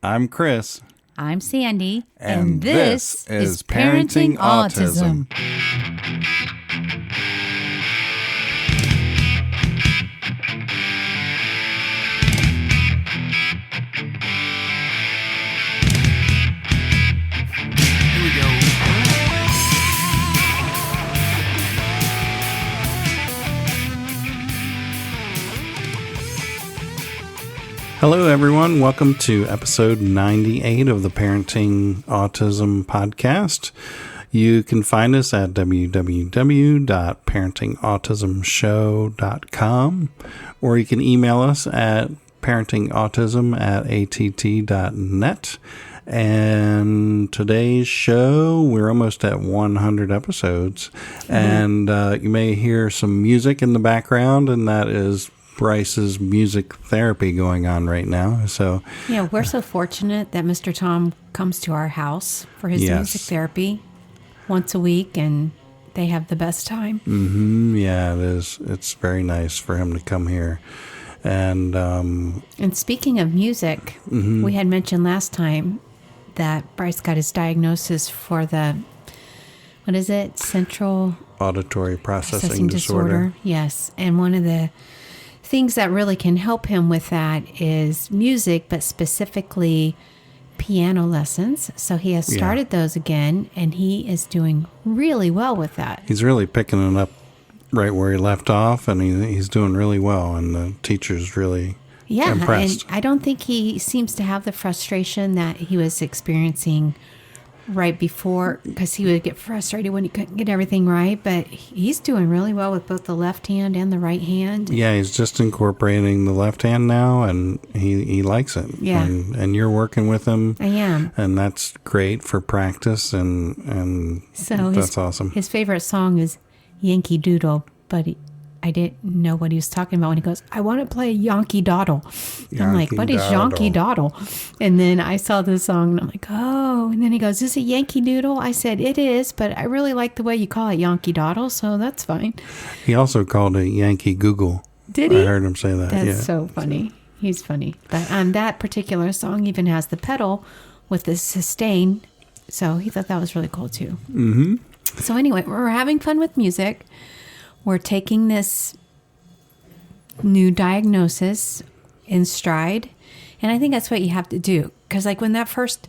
I'm Chris. I'm Sandy. And this is Parenting Autism. Here we go. Hello, everyone. Welcome to episode 98 of the Parenting Autism podcast. You can find us at www.parentingautismshow.com, or you can email us at parentingautism@att.net. And today's show, we're almost at 100 episodes, and you may hear some music in the background, and that is Bryce's music therapy going on right now. So yeah, we're so fortunate that Mr. Tom comes to our house for his music therapy once a week, and they have the best time. Yeah, it is. It's very nice for him to come here. And speaking of music, we had mentioned last time that Bryce got his diagnosis for the, what is it? Central auditory processing disorder. Yes. And one of the things that really can help him with that is music, but specifically piano lessons. So he has started those again, and he is doing really well with that. He's really picking it up right where he left off, and he's doing really well, and the teacher's really impressed. And I don't think he seems to have the frustration that he was experiencing right before, because he would get frustrated when he couldn't get everything right, but he's doing really well with both the left hand and the right hand. Yeah, he's just incorporating the left hand now, and he likes it. Yeah. And you're working with him. I am. And that's great for practice, and so that's awesome. His favorite song is Yankee Doodle, but I didn't know what he was talking about when he goes, I want to play Yankee Doodle. I'm like, what is Yankee Doodle? And then I saw the song, and I'm like, oh. And then he goes, is it Yankee Doodle? I said, it is, but I really like the way you call it Yankee Doodle, so that's fine. He also called it Yankee Google. Did he? I heard him say that. That's so funny. He's funny. But that particular song even has the pedal with the sustain, so he thought that was really cool too. Mm-hmm. So anyway, we're having fun with music. We're taking this new diagnosis in stride. And I think that's what you have to do. Because like when that first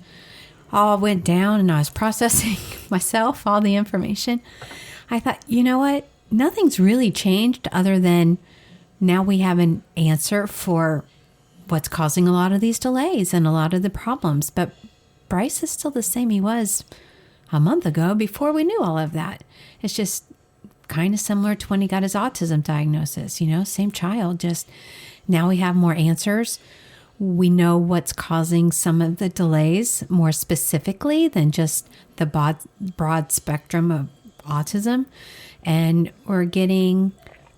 all went down and I was processing myself, all the information, I thought, you know what? Nothing's really changed other than now we have an answer for what's causing a lot of these delays and a lot of the problems. But Bryce is still the same he was a month ago before we knew all of that. It's just kind of similar to when he got his autism diagnosis, same child, just now we have more answers. We know what's causing some of the delays more specifically than just the broad spectrum of autism. And we're getting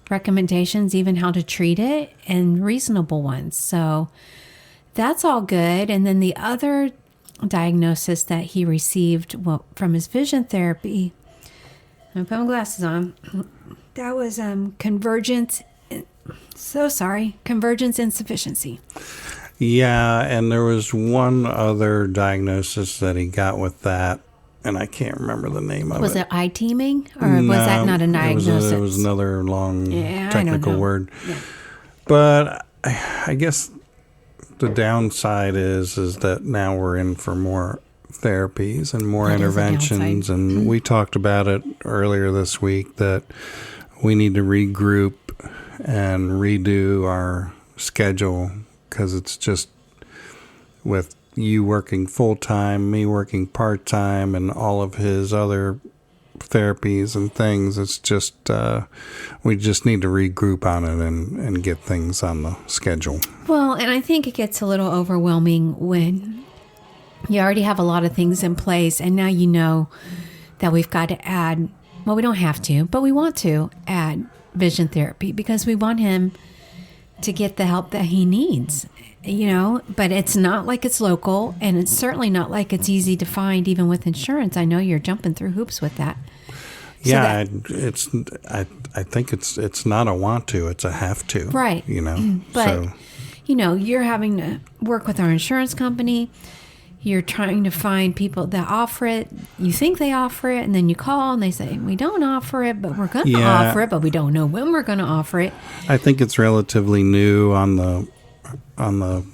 recommendations, even how to treat it, and reasonable ones. So that's all good. And then the other diagnosis that he received from his vision therapy, I'm putting my glasses on. That was convergence insufficiency. Yeah, and there was one other diagnosis that he got with that, and I can't remember the name of it. Was it eye teaming, or was that not a diagnosis? It was another long technical word. Yeah. But I guess the downside is that now we're in for more therapies and more interventions, and we talked about it earlier this week that we need to regroup and redo our schedule, because it's just with you working full-time, me working part-time, and all of his other therapies and things, it's just we just need to regroup on it and get things on the schedule. Well, and I think it gets a little overwhelming when you already have a lot of things in place, and now you know that we've got to add, well, we don't have to, but we want to add vision therapy because we want him to get the help that he needs, but it's not like it's local, and it's certainly not like it's easy to find even with insurance. I know you're jumping through hoops with that. I think it's not a want to, it's a have to. Right. But you're having to work with our insurance company. You're trying to find people that offer it. You think they offer it, and then you call and they say, we don't offer it, but we're going to offer it, but we don't know when we're going to offer it. I think it's relatively new on the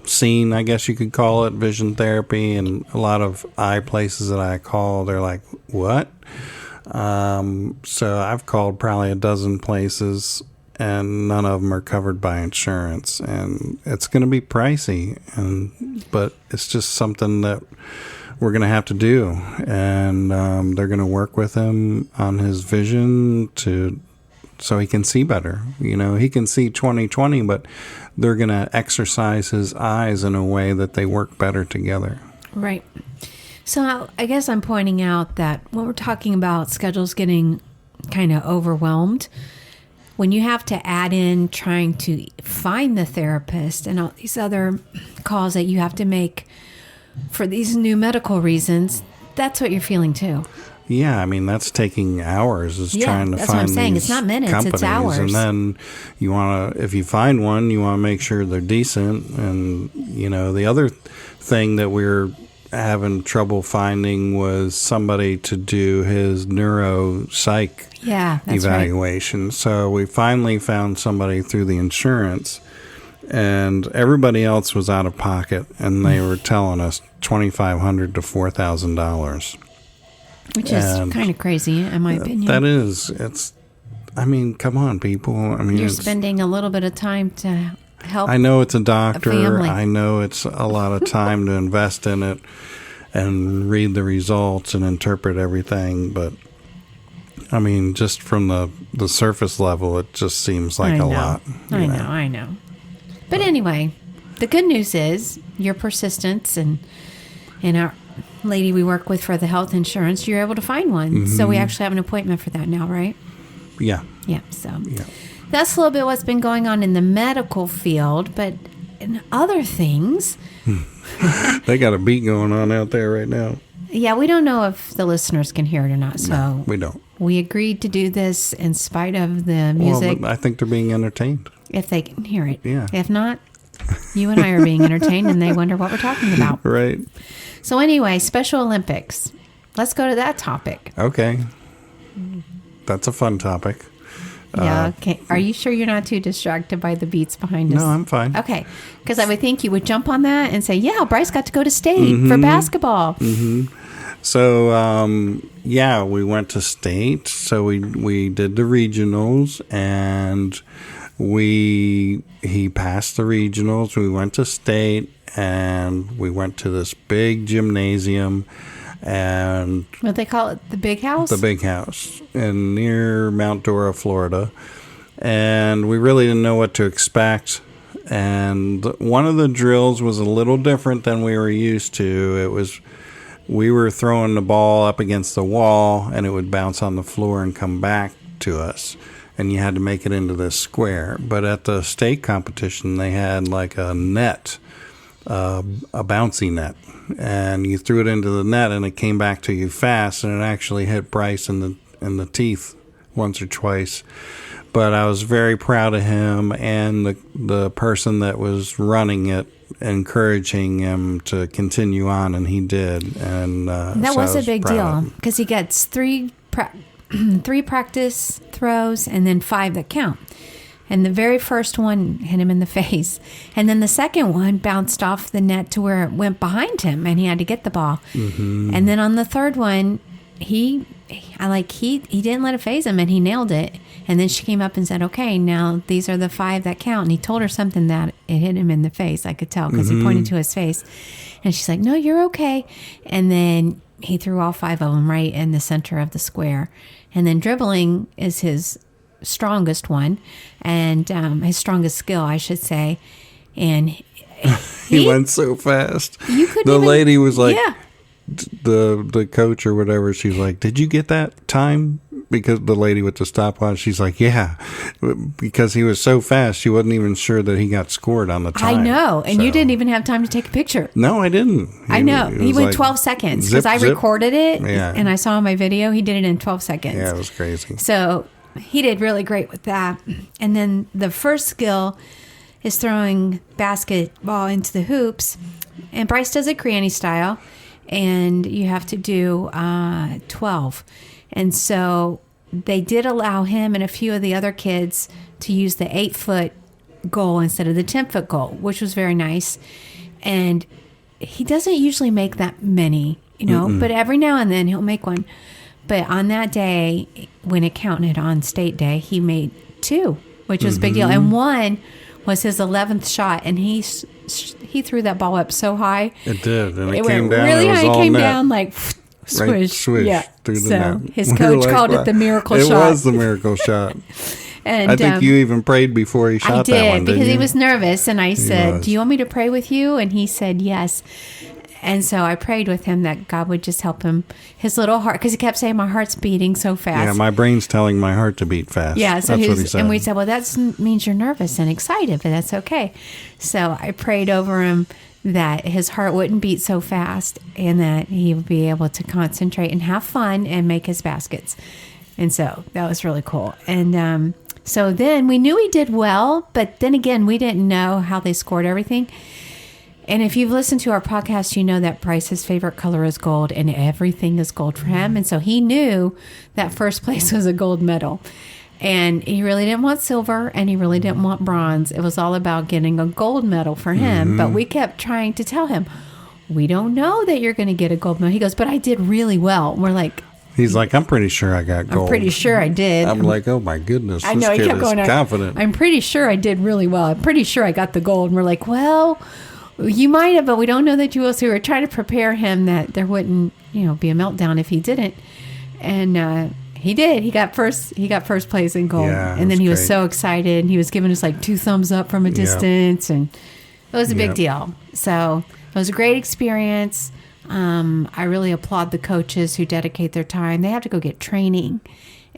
scene, I guess you could call it, vision therapy. And a lot of eye places that I call, they're like, what? So I've called probably a dozen places, and none of them are covered by insurance, and it's going to be pricey, but it's just something that we're going to have to do. And they're going to work with him on his vision so he can see better. He can see 20/20, but they're going to exercise his eyes in a way that they work better together. Right. So I guess I'm pointing out that when we're talking about schedules getting kind of overwhelmed, when you have to add in trying to find the therapist and all these other calls that you have to make for these new medical reasons, that's what you're feeling too. Yeah, I mean, that's taking hours, trying to that's find what I'm saying. these it's not minutes, companies. It's hours. And then if you find one, you want to make sure they're decent. And, the other thing that we're having trouble finding was somebody to do his neuropsych evaluation. Right. So we finally found somebody through the insurance, and everybody else was out of pocket, and they were telling us $2,500 to $4,000. Which is kind of crazy, in my opinion. That is. Come on, people. You're spending a little bit of time to help. I know it's a doctor. Family. I know it's a lot of time to invest in it and read the results and interpret everything. But, just from the surface level, it just seems like a lot. I know. But anyway, the good news is your persistence and our lady we work with for the health insurance, you're able to find one. Mm-hmm. So we actually have an appointment for that now, right? Yeah. Yeah. So that's a little bit what's been going on in the medical field, but in other things. They got a beat going on out there right now. Yeah, we don't know if the listeners can hear it or not. So no, we don't. We agreed to do this in spite of the music. Well, I think they're being entertained. If they can hear it. Yeah. If not, you and I are being entertained, and they wonder what we're talking about. Right. So anyway, Special Olympics. Let's go to that topic. Okay. That's a fun topic. Yeah, okay. Are you sure you're not too distracted by the beats behind us? No, I'm fine. Okay. Because I would think you would jump on that and say, yeah, Bryce got to go to state for basketball. Mm-hmm. So, we went to state. So we did the regionals, and he passed the regionals. We went to state, and we went to this big gymnasium. And what they call it, the big house? The big house near Mount Dora, Florida. And we really didn't know what to expect. And one of the drills was a little different than we were used to. We were throwing the ball up against the wall, and it would bounce on the floor and come back to us. And you had to make it into this square. But at the state competition, they had like a net, a bouncy net. And you threw it into the net, and it came back to you fast, and it actually hit Bryce in the teeth once or twice. But I was very proud of him and the person that was running it, encouraging him to continue on, and he did. And that was a big deal because he gets three practice throws and then 5 that count. And the very first one hit him in the face. And then the second one bounced off the net to where it went behind him, and he had to get the ball. Mm-hmm. And then on the third one, he didn't let it faze him, and he nailed it. And then she came up and said, okay, now these are the 5 that count. And he told her something that it hit him in the face. I could tell because he pointed to his face. And she's like, no, you're okay. And then he threw all 5 of them right in the center of the square. And then dribbling is his strongest one, and his strongest skill, I should say. And he went so fast. The lady was like, the coach or whatever, she's like, did you get that time? Because the lady with the stopwatch, she's like, yeah, because he was so fast, she wasn't even sure that he got scored on the time. I know, and you didn't even have time to take a picture. No, I didn't. I know. He went 12 seconds because I recorded it, and I saw my video. He did it in 12 seconds. Yeah, it was crazy. So he did really great with that. And then the first skill is throwing basketball into the hoops. And Bryce does it granny style. And you have to do 12. And so they did allow him and a few of the other kids to use the 8-foot goal instead of the 10-foot goal, which was very nice. And he doesn't usually make that many, but every now and then he'll make one. But on that day, when it counted on state day, he made 2, which was a big deal. And one was his 11th shot, and he threw that ball up so high. It did, and it came went down. really It was high. It all came net. down like swish. Right, swish through the So net. his coach called it the miracle shot. It was the miracle shot. And I think you even prayed before he shot that one, I didn't did, because you? he was nervous, and I said, was. "Do you want me to pray with you?" And he said, "Yes." And so I prayed with him that God would just help him, his little heart, because he kept saying, "My heart's beating so fast." Yeah, my brain's telling my heart to beat fast. Yeah, so that's what he said. and we said, "Well, that means you're nervous and excited, but that's okay." So I prayed over him that his heart wouldn't beat so fast, and that he would be able to concentrate and have fun and make his baskets. And so that was really cool. And so then we knew he did well, but then again, we didn't know how they scored everything. And if you've listened to our podcast, you know that Bryce's favorite color is gold, and everything is gold for him. And so he knew that first place was a gold medal. And he really didn't want silver, and he really didn't want bronze. It was all about getting a gold medal for him. But we kept trying to tell him, we don't know that you're going to get a gold medal. He goes, but I did really well. And we're like, he's like, I'm pretty sure I got gold. I'm pretty sure I did. I'm like, oh my goodness, I this know, he kid kept is going, confident. I'm pretty sure I did really well. I'm pretty sure I got the gold. And we're like, well, you might have, but we don't know that you will. So we were trying to prepare him that there wouldn't, be a meltdown if he didn't. And he did. He got first place in gold. Yeah, and then he was great. so excited. And he was giving us like 2 thumbs up from a distance. And it was a big Yep. deal. So it was a great experience. I really applaud the coaches who dedicate their time. They have to go get training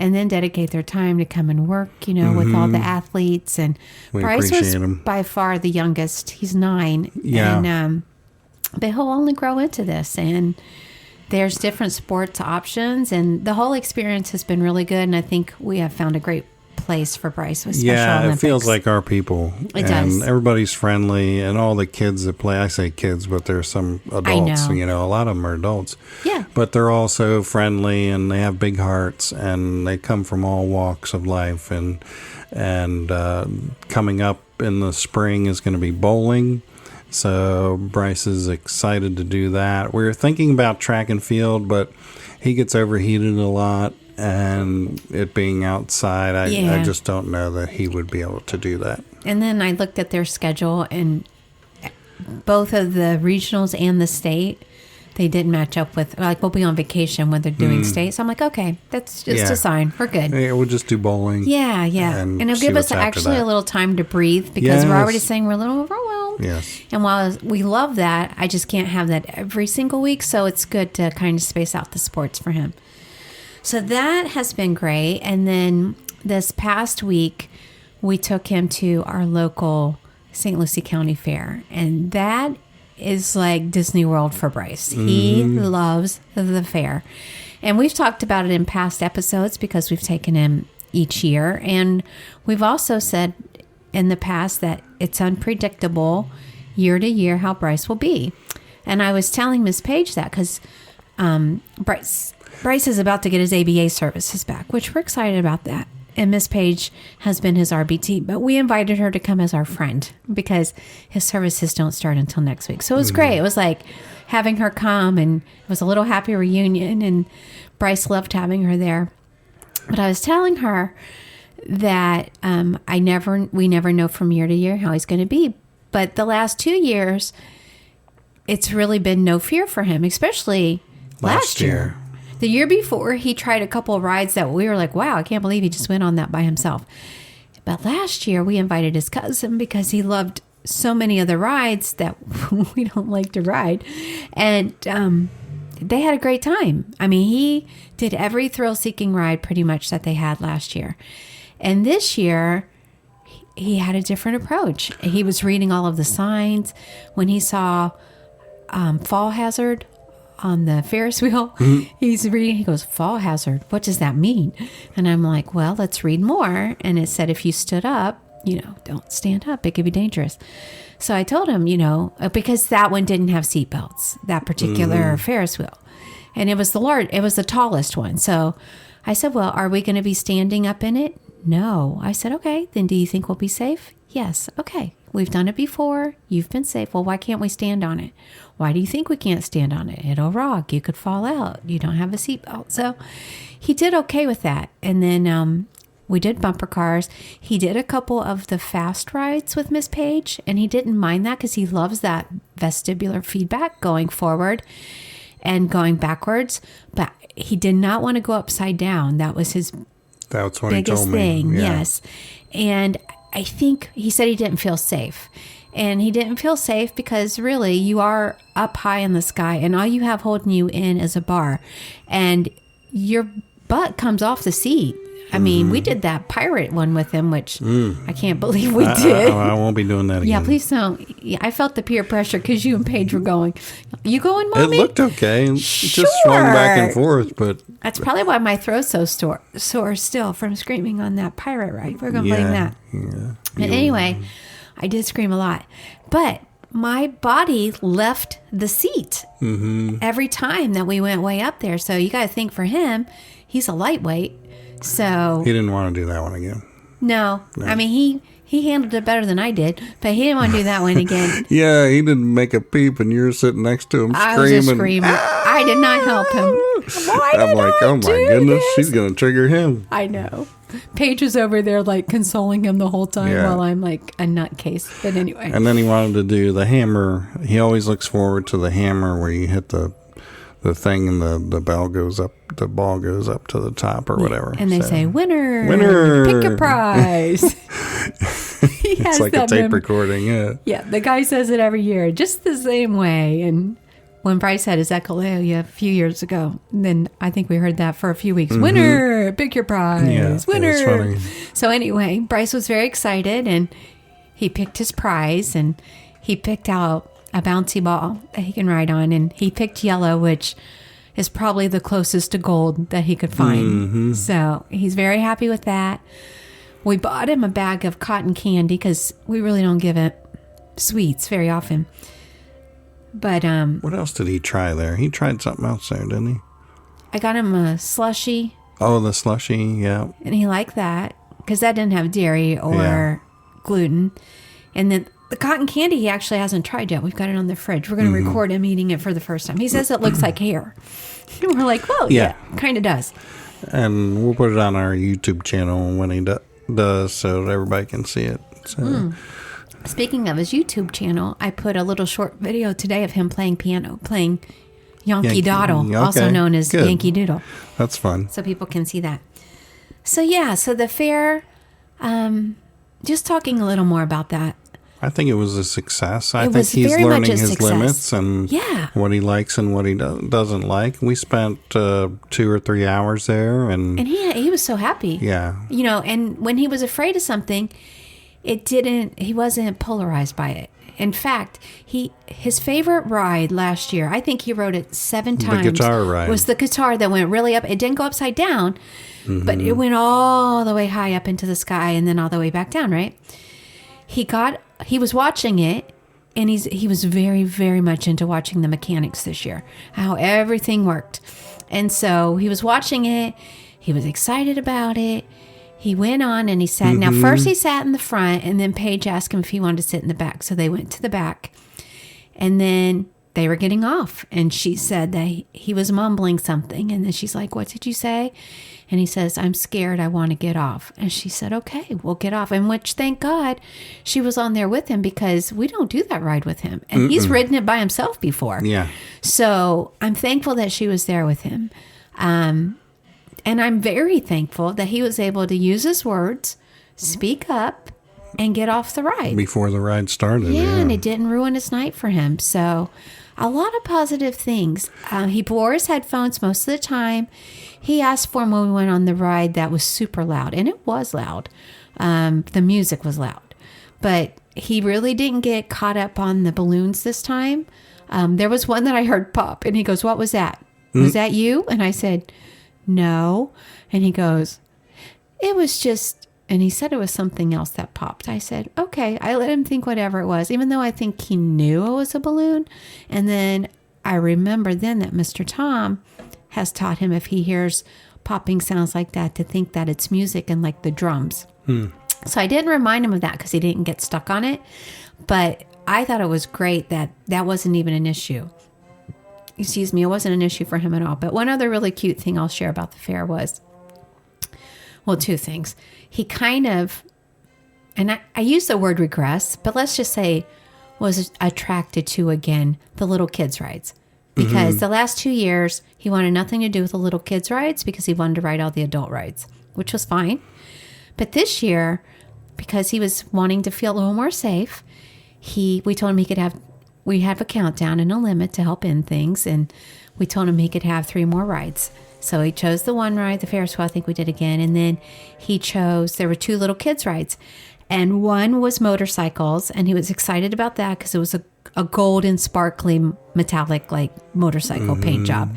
and then dedicate their time to come and work, with all the athletes. And We Bryce was appreciate him. by far the youngest. He's 9. Yeah. And but he'll only grow into this. And there's different sports options. And the whole experience has been really good. And I think we have found a great place for Bryce with Special Olympics. It feels like our people. It and does. everybody's friendly, and all the kids that play, I say kids, but there's some adults, know. a lot of them are adults. Yeah. But they're all so friendly, and they have big hearts, and they come from all walks of life. And coming up in the spring is going to be bowling. So Bryce is excited to do that. We were thinking about track and field, but he gets overheated a lot. And it being outside, I just don't know that he would be able to do that. And then I looked at their schedule, and both of the regionals and the state, they didn't match up with, like, we'll be on vacation when they're doing state. So I'm like, okay, that's just a sign. We're good. Yeah, we'll just do bowling. Yeah. And it'll see give us what's after actually that. a little time to breathe, because we're already Yes. saying we're a little overwhelmed. Yes. And while we love that, I just can't have that every single week. So it's good to kind of space out the sports for him. So that has been great. And then this past week, we took him to our local St. Lucie County Fair. And that is like Disney World for Bryce. He loves the fair. And we've talked about it in past episodes because we've taken him each year. And we've also said in the past that it's unpredictable year to year how Bryce will be. And I was telling Miss Page that because Bryce is about to get his ABA services back, which we're excited about that. And Miss Page has been his RBT, but we invited her to come as our friend because his services don't start until next week. So it was great. It was like having her come, and it was a little happy reunion, and Bryce loved having her there. But I was telling her that we never know from year to year how he's going to be. But the last 2 years, it's really been no fear for him, especially last year. The year before, he tried a couple of rides that we were like, wow, I can't believe he just went on that by himself. But last year, we invited his cousin because he loved so many of the rides that we don't like to ride. And they had a great time. I mean, he did every thrill-seeking ride pretty much that they had last year. And this year, he had a different approach. He was reading all of the signs. When he saw fall hazard on the Ferris wheel, he's reading, he goes, fall hazard, what does that mean? And I'm like, well, let's read more. And it said if you stood up, don't stand up. It could be dangerous. So I told him, because that one didn't have seatbelts, that particular Ferris wheel. And it was the tallest one. So I said, well, are we going to be standing up in it? No. I said, okay, then do you think we'll be safe? Yes. Okay. We've done it before. You've been safe. Well, why can't we stand on it? Why do you think we can't stand on it? It'll rock. You could fall out. You don't have a seatbelt. So he did okay with that. And then we did bumper cars. He did a couple of the fast rides with Miss Page, and he didn't mind that because he loves that vestibular feedback going forward and going backwards. But he did not want to go upside down. That was his biggest thing. Yeah. Yes. And I think he said he didn't feel safe. And he didn't feel safe because really you are up high in the sky and all you have holding you in is a bar. And your butt comes off the seat. I mean, we did that pirate one with him, which I can't believe we did. I won't be doing that again. Yeah, please don't. Yeah, I felt the peer pressure because you and Paige were going. You going, Mommy? It looked okay. It Sure. just swung back and forth, but That's probably why my throat's so sore still from screaming on that pirate ride. We're going to blame that. Yeah. But anyway, I did scream a lot. But my body left the seat every time that we went way up there. So you got to think for him, he's a lightweight. So He didn't want to do that one again. no. I mean, he handled it better than I did, but he didn't want to do that one again. Yeah, he didn't make a peep, and you're sitting next to him screaming. I was a screamer. I did not help him. Why I'm did like, I oh my do goodness, this? she's going to trigger him. I know. Paige was over there like consoling him the whole time while I'm like a nutcase. But anyway. And then he wanted to do the hammer. He always looks forward to the hammer where you hit the thing and the ball goes up to the top or whatever. And they say, winner. Winner. Pick your prize. It's like a tape recording, yeah. Yeah, the guy says it every year, just the same way. And when Bryce had his echolea a few years ago, then I think we heard that for a few weeks. Winner, pick your prize. Yeah, winner. it was funny. So anyway, Bryce was very excited and he picked his prize and he picked out a bouncy ball that he can ride on. And he picked yellow, which is probably the closest to gold that he could find. So he's very happy with that. We bought him a bag of cotton candy because we really don't give it sweets very often. But what else did he try there? He tried something else there, didn't he? I got him a slushie. Oh, the slushie, yeah. And he liked that because that didn't have dairy or gluten. And then the cotton candy he actually hasn't tried yet. We've got it on the fridge. We're going to record him eating it for the first time. He says it looks like hair. And we're like, well, yeah, kind of does. And we'll put it on our YouTube channel when he does so that everybody can see it. So. Speaking of his YouTube channel, I put a little short video today of him playing piano, playing Yankee Doodle, also known as Yankee Doodle. That's fun. So people can see that. So yeah, so the fair, just talking a little more about that. I think it was a success. I think he's learning his limits and what he likes and what he doesn't like. We spent 2 or 3 hours there. And he was so happy. Yeah. And when he was afraid of something, he wasn't polarized by it. In fact, his favorite ride last year, I think he rode it 7 times. The guitar ride. Was the guitar that went really up. It didn't go upside down, but it went all the way high up into the sky and then all the way back down, right? He was watching it, and he was very, very much into watching the mechanics this year, how everything worked. And so he was watching it. He was excited about it. He went on and he sat. Now, first he sat in the front, and then Paige asked him if he wanted to sit in the back. So they went to the back, and then they were getting off. And she said that he was mumbling something. And then she's like, "What did you say?" And he says, "I'm scared. I want to get off." And she said, "Okay, we'll get off." And which, thank God, she was on there with him because we don't do that ride with him. And he's ridden it by himself before. Yeah. So I'm thankful that she was there with him. And I'm very thankful that he was able to use his words, speak up, and get off the ride. Before the ride started. Yeah, and it didn't ruin his night for him. So a lot of positive things. He wore his headphones most of the time. He asked for them when we went on the ride that was super loud. And it was loud. The music was loud. But he really didn't get caught up on the balloons this time. There was one that I heard pop. And he goes, "What was that? Was that you?" And I said, "No." And he goes, "It was just And he said it was something else that popped. I said, okay. I let him think whatever it was, even though I think he knew it was a balloon. And then I remember then that Mr. Tom has taught him if he hears popping sounds like that to think that it's music and like the drums. So I didn't remind him of that because he didn't get stuck on it. But I thought it was great that that wasn't even an issue. Excuse me, it wasn't an issue for him at all. But one other really cute thing I'll share about the fair was, well, two things. He kind of, and I use the word regress, but let's just say was attracted to, again, the little kids' rides. Because the last 2 years, he wanted nothing to do with the little kids' rides because he wanted to ride all the adult rides, which was fine. But this year, because he was wanting to feel a little more safe, we told him we have a countdown and a limit to help end things. And we told him he could have 3 more rides. So he chose the one ride, the Ferris wheel, I think we did again. And then he chose, there were 2 little kids' rides. And one was motorcycles. And he was excited about that because it was a gold and sparkly metallic like motorcycle paint job.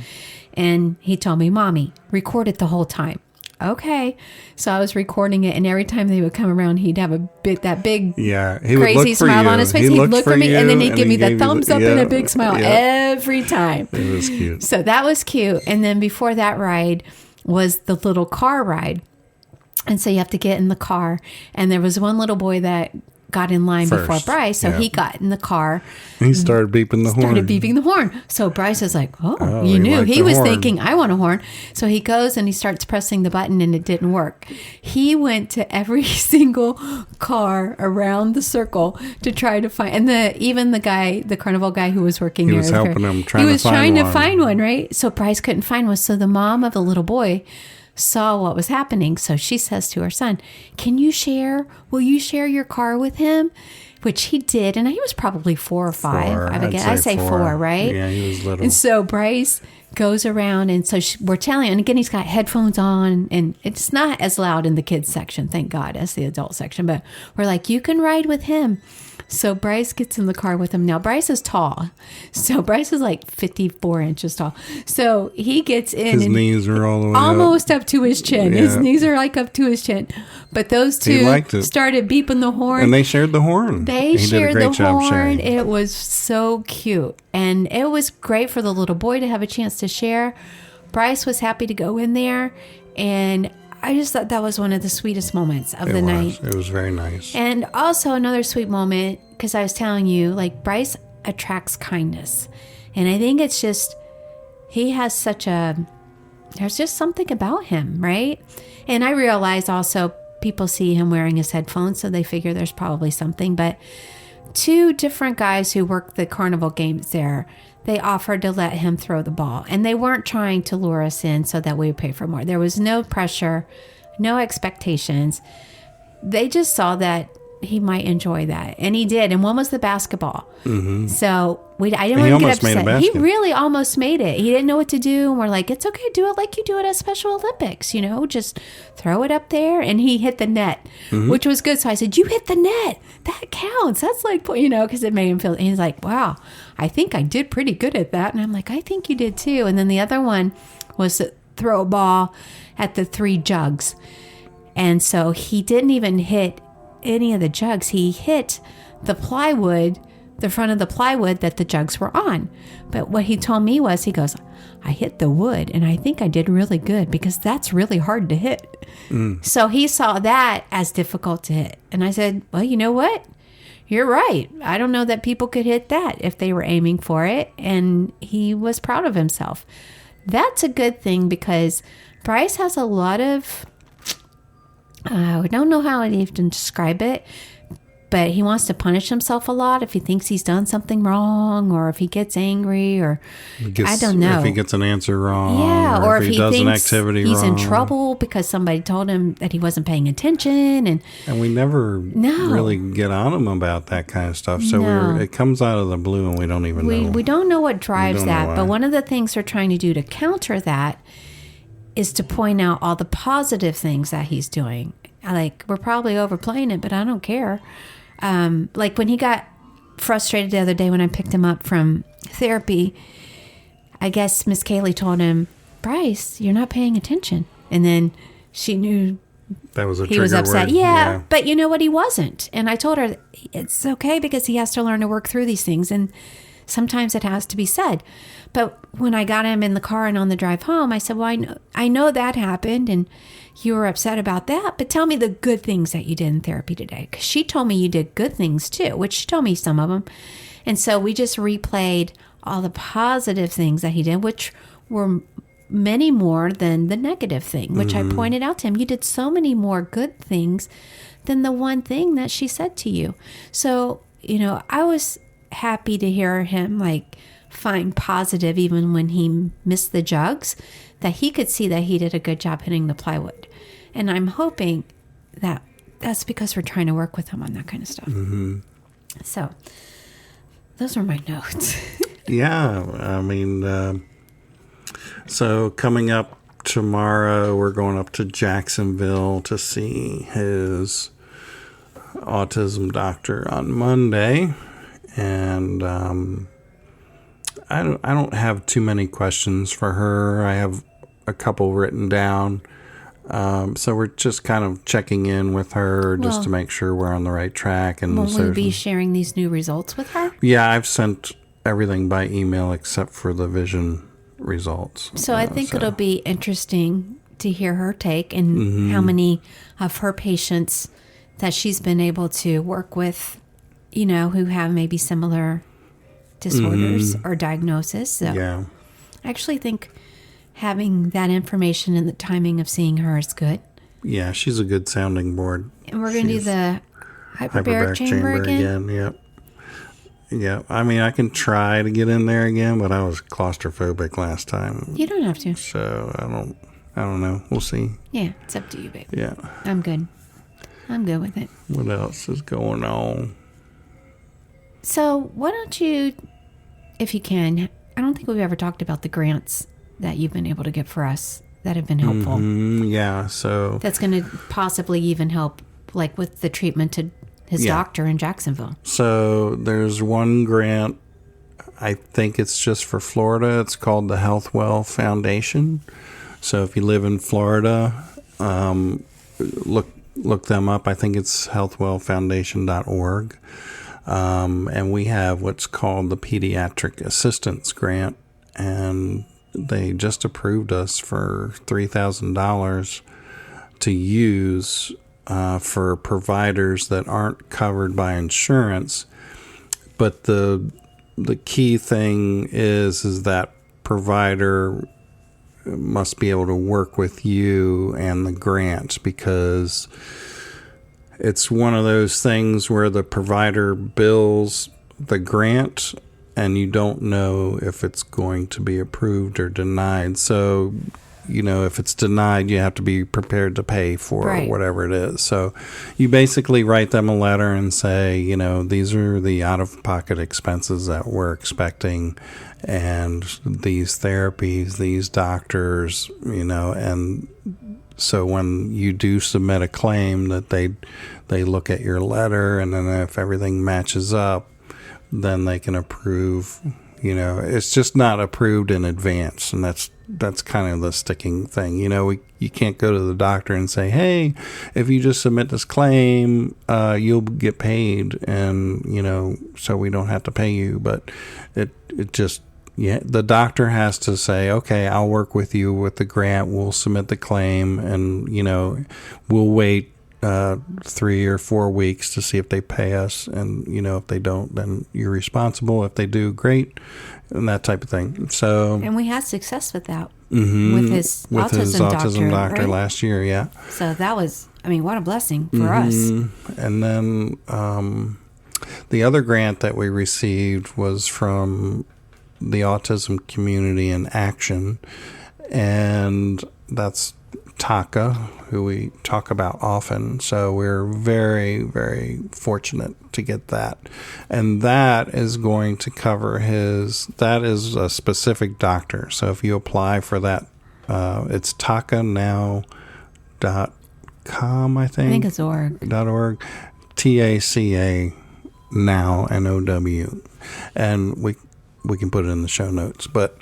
And he told me, Mommy, record it the whole time. Okay. So I was recording it, and every time they would come around, he'd have that big crazy smile on his face. He'd look for me, and then he'd give me the thumbs up and a big smile every time. It was cute. So that was cute. And then before that ride was the little car ride. And so you have to get in the car. And there was one little boy that got in line before Bryce. So he got in the car. He started beeping the horn. So Bryce is like, oh you knew. He was thinking, I want a horn. So he goes and he starts pressing the button, and it didn't work. He went to every single car around the circle to try to find, and even the carnival guy who was working there. He was helping him, he was trying to find one, right? So Bryce couldn't find one. So the mom of the little boy saw what was happening. So she says to her son, will you share your car with him? Which he did. And he was probably 4 or 5. I say 4, right? Yeah, he was little. And so Bryce goes around, and so we're telling him, and again, he's got headphones on, and it's not as loud in the kids section, thank God, as the adult section, but we're like, you can ride with him. So Bryce gets in the car with him. Now, Bryce is tall. So Bryce is like 54 inches tall. So he gets in. His knees are all the way almost up to his chin. Yeah. His knees are like up to his chin. But those two started beeping the horn. And they shared the horn. He shared the horn. It was so cute. And it was great for the little boy to have a chance to share. Bryce was happy to go in there. And I just thought that was one of the sweetest moments of the night. It was very nice. And also another sweet moment, because I was telling you, like, Bryce attracts kindness. And I think it's just, he has there's just something about him, right? And I realize also people see him wearing his headphones, so they figure there's probably something. But 2 different guys who work the carnival games there, they offered to let him throw the ball. And they weren't trying to lure us in so that we would pay for more. There was no pressure, no expectations. They just saw that he might enjoy that. And he did. And one was the basketball. Mm-hmm. So I didn't want to get upset. He really almost made it. He didn't know what to do. And we're like, it's okay. Do it like you do it at Special Olympics. Just throw it up there. And he hit the net, which was good. So I said, you hit the net. That counts. That's like, because it made him feel, and he's like, wow, I think I did pretty good at that. And I'm like, I think you did too. And then the other one was to throw a ball at the 3 jugs. And so he didn't even hit any of the jugs. He hit the plywood, the front of the plywood that the jugs were on. But what he told me was, he goes, I hit the wood, and I think I did really good because that's really hard to hit. So he saw that as difficult to hit. And I said, well, you know what? You're right. I don't know that people could hit that if they were aiming for it. And he was proud of himself. That's a good thing because Bryce has a lot of, I don't know how to even describe it, but he wants to punish himself a lot if he thinks he's done something wrong, or if he gets angry, or I don't know. If he gets an answer wrong, or if he does thinks an activity he's wrong. in trouble because somebody told him that he wasn't paying attention. And we never really get on him about that kind of stuff. So it comes out of the blue and we don't even know. We don't know what drives that. But one of the things we're trying to do to counter that is to point out all the positive things that he's doing. Like, we're probably overplaying it, but I don't care. Like when he got frustrated the other day when I picked him up from therapy, I guess Miss Kaylee told him, Bryce, you're not paying attention. And then she knew That was a he was trigger upset. word. Yeah, but you know what? He wasn't. And I told her it's okay because he has to learn to work through these things. And sometimes it has to be said. But when I got him in the car and on the drive home, I said, well, I know that happened and you were upset about that. But tell me the good things that you did in therapy today. Because she told me you did good things too, which she told me some of them. And so we just replayed all the positive things that he did, which were many more than the negative thing, which I pointed out to him. You did so many more good things than the one thing that she said to you. So, I was happy to hear him find positive even when he missed the jugs, that he could see that he did a good job hitting the plywood. And I'm hoping that that's because we're trying to work with him on that kind of stuff. Mm-hmm. So those are my notes. Yeah. I mean, so coming up tomorrow, we're going up to Jacksonville to see his autism doctor on Monday. And I don't have too many questions for her. I have a couple written down. So we're just kind of checking in with her just to make sure we're on the right track. And will we be sharing these new results with her? Yeah, I've sent everything by email except for the vision results. So I think it'll be interesting to hear her take and how many of her patients that she's been able to work with, who have maybe similar disorders or diagnosis. So yeah. I actually think having that information and the timing of seeing her is good. Yeah, she's a good sounding board. And we're going to do the hyperbaric chamber again. Yep. Yeah, I mean, I can try to get in there again, but I was claustrophobic last time. You don't have to. So I don't know. We'll see. Yeah, it's up to you, babe. Yeah. I'm good with it. What else is going on? So why don't you, if you can, I don't think we've ever talked about the grants that you've been able to get for us that have been helpful. Yeah, so. That's going to possibly even help, with the treatment to his doctor in Jacksonville. So there's one grant, I think it's just for Florida. It's called the Healthwell Foundation. So if you live in Florida, look them up. I think it's healthwellfoundation.org. And we have what's called the Pediatric Assistance Grant. And they just approved us for $3,000 to use for providers that aren't covered by insurance. But the key thing is that provider must be able to work with you and the grant, because it's one of those things where the provider bills the grant and you don't know if it's going to be approved or denied. So, if it's denied, you have to be prepared to pay for whatever it is. So you basically write them a letter and say, these are the out-of-pocket expenses that we're expecting, and these therapies, these doctors, and so when you do submit a claim, that they look at your letter, and then if everything matches up, then they can approve. It's just not approved in advance, and that's kind of the sticking thing. You can't go to the doctor and say, hey, if you just submit this claim, you'll get paid, and so we don't have to pay you. But it just, the doctor has to say, okay, I'll work with you with the grant, we'll submit the claim, and we'll wait 3 or 4 weeks to see if they pay us, and if they don't, then you're responsible. If they do, great, and that type of thing. So, and we had success with that with his autism doctor right? Last year. Yeah. So that was, what a blessing for us. And then the other grant that we received was from the Autism Community in Action, and that's Taka, who we talk about often. So we're very, very fortunate to get that. And that is going to cover that is a specific doctor. So if you apply for that, it's takanow.com, I think. I think it's org. .org. TACA now, NOW. And we can put it in the show notes. But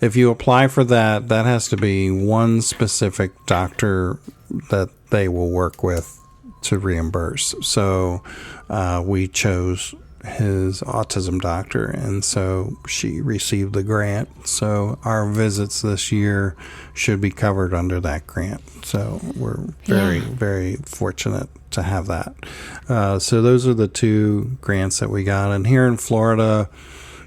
if you apply for that, that has to be one specific doctor that they will work with to reimburse. So we chose his autism doctor, and so she received the grant. So our visits this year should be covered under that grant. So we're very fortunate to have that. So those are the two grants that we got. And here in Florida,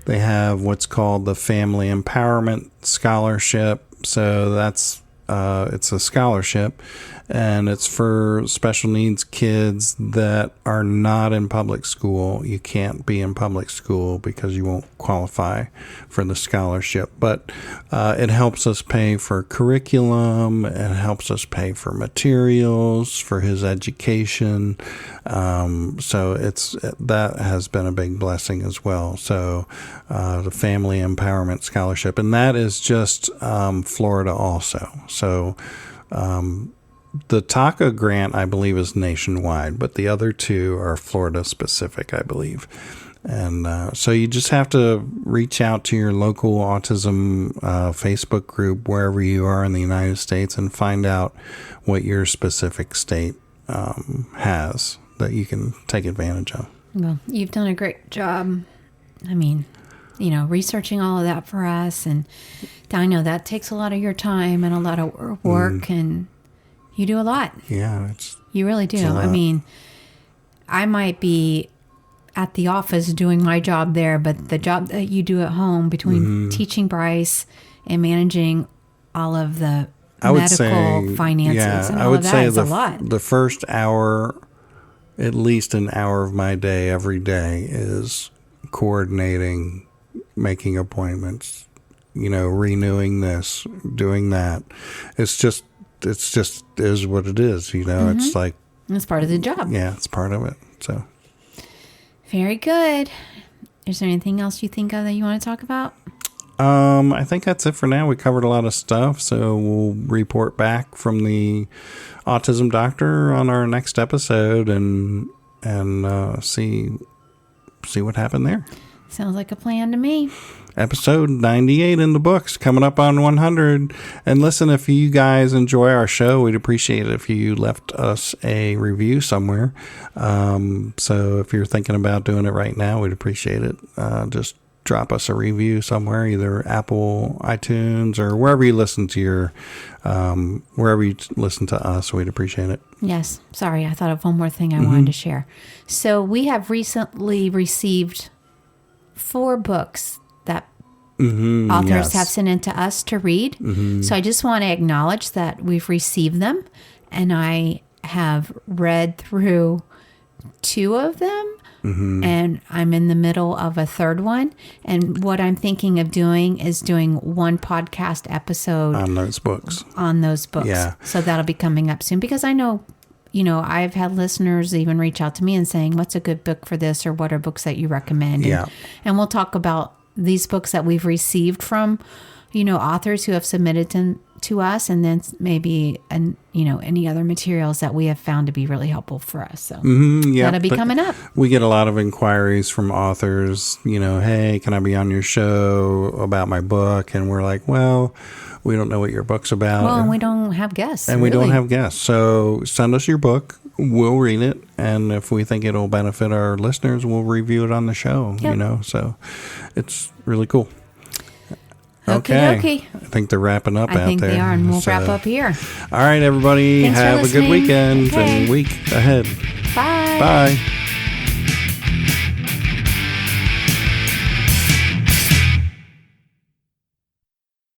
they have what's called the Family Empowerment Scholarship. So that's it's a scholarship, and it's for special needs kids that are not in public school. You can't be in public school because you won't qualify for the scholarship. But it helps us pay for curriculum. It helps us pay for materials for his education. So that has been a big blessing as well. So the Family Empowerment Scholarship, and that is just Florida also. So the TACA grant, I believe, is nationwide, but the other two are Florida specific, I believe. And so you just have to reach out to your local autism Facebook group, wherever you are in the United States, and find out what your specific state has that you can take advantage of. Well, you've done a great job. I mean, researching all of that for us. And I know that takes a lot of your time and a lot of work, and you do a lot. Yeah. You really do. I mean, I might be at the office doing my job there, but the job that you do at home between teaching Bryce and managing all of the medical finances and all of that is a lot. The first hour, at least an hour of my day every day, is coordinating, making appointments, renewing this, doing that. It's just is what it is, It's like, it's part of the job. Yeah, it's part of it. So very good. Is there anything else you think of that you want to talk about? I think that's it for now. We covered a lot of stuff, so we'll report back from the autism doctor on our next episode and see what happened there. Sounds like a plan to me. Episode 98 in the books, coming up on 100. And listen, if you guys enjoy our show, we'd appreciate it if you left us a review somewhere. So if you're thinking about doing it right now, we'd appreciate it. Just drop us a review somewhere, either Apple, iTunes, or wherever you listen to wherever you listen to us. We'd appreciate it. Yes. Sorry, I thought of one more thing I wanted to share. So we have recently received 4 books that authors have sent in to us to read. So I just want to acknowledge that we've received them, and I have read through 2 of them, and I'm in the middle of a 3rd one. And what I'm thinking of doing is doing one podcast episode on those books. Yeah. So that'll be coming up soon, because I know, I've had listeners even reach out to me and saying, what's a good book for this, or what are books that you recommend? And we'll talk about these books that we've received from, authors who have submitted to us, and then maybe, any other materials that we have found to be really helpful for us. So that'll be coming up. We get a lot of inquiries from authors, hey, can I be on your show about my book? And we're like, well, we don't know what your book's about. Well, and we don't have guests. And we don't have guests. So send us your book. We'll read it. And if we think it'll benefit our listeners, we'll review it on the show, So it's really cool. Okay. I think they're wrapping up out there. I think they are, and we'll wrap up here. All right, everybody. Thanks have a good weekend and week ahead. Bye. Bye.